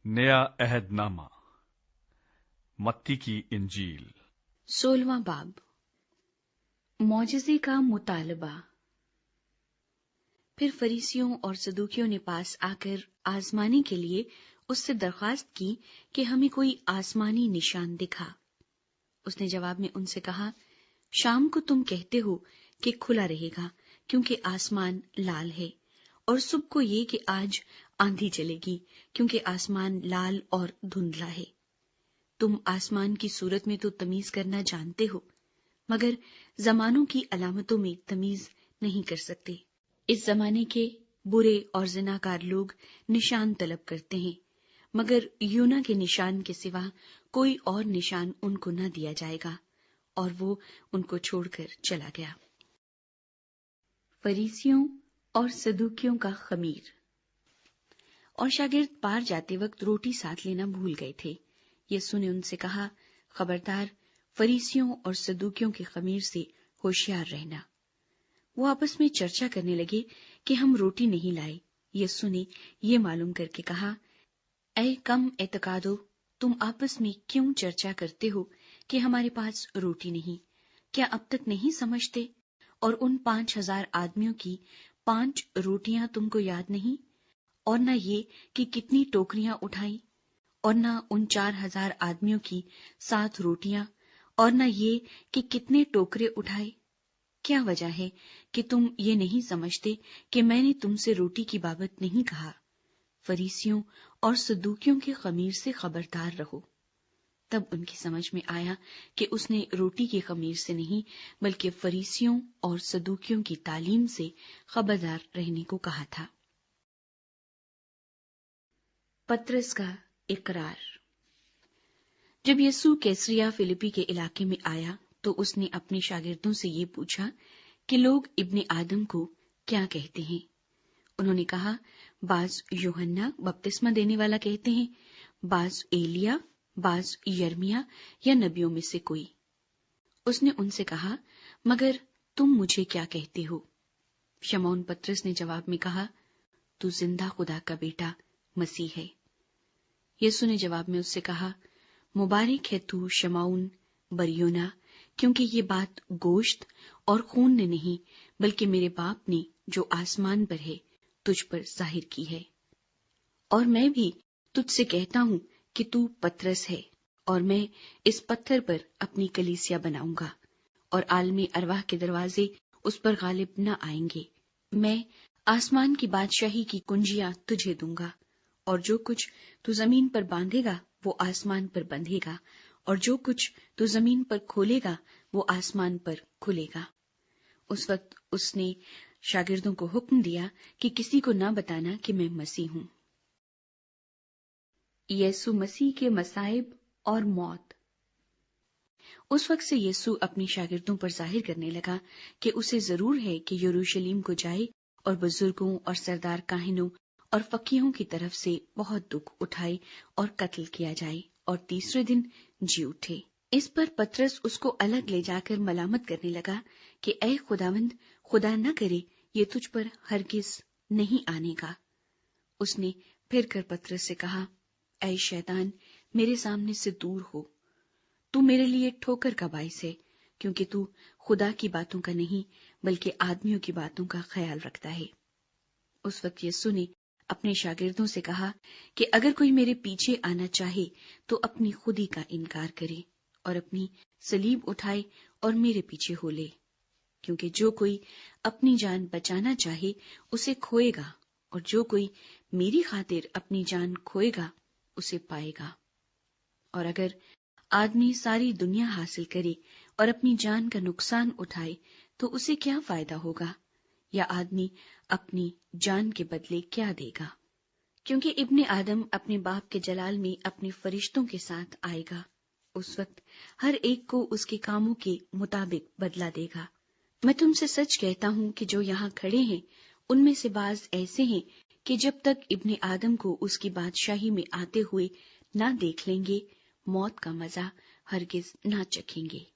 नया अहदनामा मत्ती की इंजील 16वां बाब। मौजज़े का मुतालबा। फिर फरीसियों और सदूकियों ने पास आकर आजमाने के लिए उससे दरख्वास्त की कि हमें कोई आसमानी निशान दिखा। उसने जवाब में उनसे कहा, शाम को तुम कहते हो कि खुला रहेगा क्योंकि आसमान लाल है, और सुबह को ये कि आज आंधी चलेगी क्योंकि आसमान लाल और धुंधला है। तुम आसमान की सूरत में तो तमीज करना जानते हो, मगर जमानों की अलामतों में तमीज नहीं कर सकते। इस जमाने के बुरे और जिनाकार लोग निशान तलब करते हैं, मगर यूना के निशान के सिवा कोई और निशान उनको न दिया जाएगा। और वो उनको छोड़कर चला गया। फरीसियों और सदूकियों का खमीर। और शागिर्द पार जाते वक्त रोटी साथ लेना भूल गए थे। यीशु ने उनसे कहा, खबरदार, फरीसियों और सदूकियों के खमीर से होशियार रहना। वो आपस में चर्चा करने लगे कि हम रोटी नहीं लाए। यीशु ने ये मालूम करके कहा, ऐ कम एतकादो, तुम आपस में क्यों चर्चा करते हो कि हमारे पास रोटी नहीं? क्या अब तक नहीं समझते? और उन 5,000 आदमियों की 5 रोटियां तुमको याद नहीं? और न ये कि कितनी टोकरियां उठाई? और न उन 4,000 आदमियों की 7 रोटियां? और न ये कि कितने टोकरे उठाए? क्या वजह है कि तुम ये नहीं समझते कि मैंने तुमसे रोटी की बाबत नहीं कहा? फरीसियों और सदूकियों के खमीर से खबरदार रहो। तब उनकी समझ में आया कि उसने रोटी के खमीर से नहीं, बल्कि फरीसियों और सदूकियों की तालीम से खबरदार रहने को कहा था। पतरस का इकरार। जब यीशु कैसरिया फिलिपी के इलाके में आया तो उसने अपने शागिर्दों से ये पूछा कि लोग इब्ने आदम को क्या कहते हैं? उन्होंने कहा, बाज यूहन्ना बपतिस्मा देने वाला कहते हैं, बाज एलिया, बाज यर्मिया या नबियों में से कोई। उसने उनसे कहा, मगर तुम मुझे क्या कहते हो? शमौन पतरस ने जवाब में कहा, तू जिंदा खुदा का बेटा मसीह है। यीशु ने जवाब में उससे कहा, मुबारक है तू शमौन बरयोना, क्योंकि ये बात गोश्त और खून ने नहीं, बल्कि मेरे बाप ने जो आसमान पर है तुझ पर जाहिर की है। और मैं भी तुझसे कहता हूं कि तू पतरस है, और मैं इस पत्थर पर अपनी कलीसिया बनाऊंगा, और आलमी अरवाह के दरवाजे उस पर गालिब न आएंगे। मैं आसमान की बादशाही की कुंजियां तुझे दूंगा, और जो कुछ तू जमीन पर बांधेगा वो आसमान पर बंधेगा, और जो कुछ तू जमीन पर खोलेगा वो आसमान पर खुलेगा। उस वक्त उसने शागिर्दों को हुक्म दिया कि किसी को न बताना कि मैं मसीह हूं। यीशु मसीह के मसाइब और मौत। उस वक्त से यीशु अपने शागिर्दों पर जाहिर करने लगा कि उसे जरूर है कि यरूशलेम को जाए और बुजुर्गों और सरदार काहिनों और फकीहों की तरफ से बहुत दुख उठाए और कत्ल किया जाए और तीसरे दिन जी उठे। इस पर पतरस उसको अलग ले जाकर मलामत करने लगा कि ऐ खुदावंद, खुदा न करे ये तुझ पर हरगिज नहीं आने का। उसने फिर कर पतरस से कहा, ऐ शैतान, मेरे सामने से दूर हो, तू मेरे लिए ठोकर का बाइस है, क्योंकि तू खुदा की बातों का नहीं बल्कि आदमियों की बातों का ख्याल रखता है। उस वक्त यीशु ने अपने शागिर्दों से कहा कि अगर कोई मेरे पीछे आना चाहे तो अपनी खुदी का इनकार करे और अपनी सलीब उठाए और मेरे पीछे हो ले। क्योंकि जो कोई अपनी जान बचाना चाहे उसे खोएगा, और जो कोई मेरी खातिर अपनी जान खोएगा उसे पाएगा। और अगर आदमी सारी दुनिया हासिल करे और अपनी जान का नुकसान उठाए तो उसे क्या फायदा होगा? या आदमी अपनी जान के बदले क्या देगा? क्योंकि इब्ने आदम अपने बाप के जलाल में अपने फरिश्तों के साथ आएगा। उस वक्त हर एक को उसके कामों के मुताबिक बदला देगा। मैं तुमसे सच कहता हूं कि जो यहाँ खड़े हैं उनमें से बाज ऐसे हैं कि जब तक इब्ने आदम को उसकी बादशाही में आते हुए ना देख लेंगे, मौत का मजा हरगिज ना चखेंगे।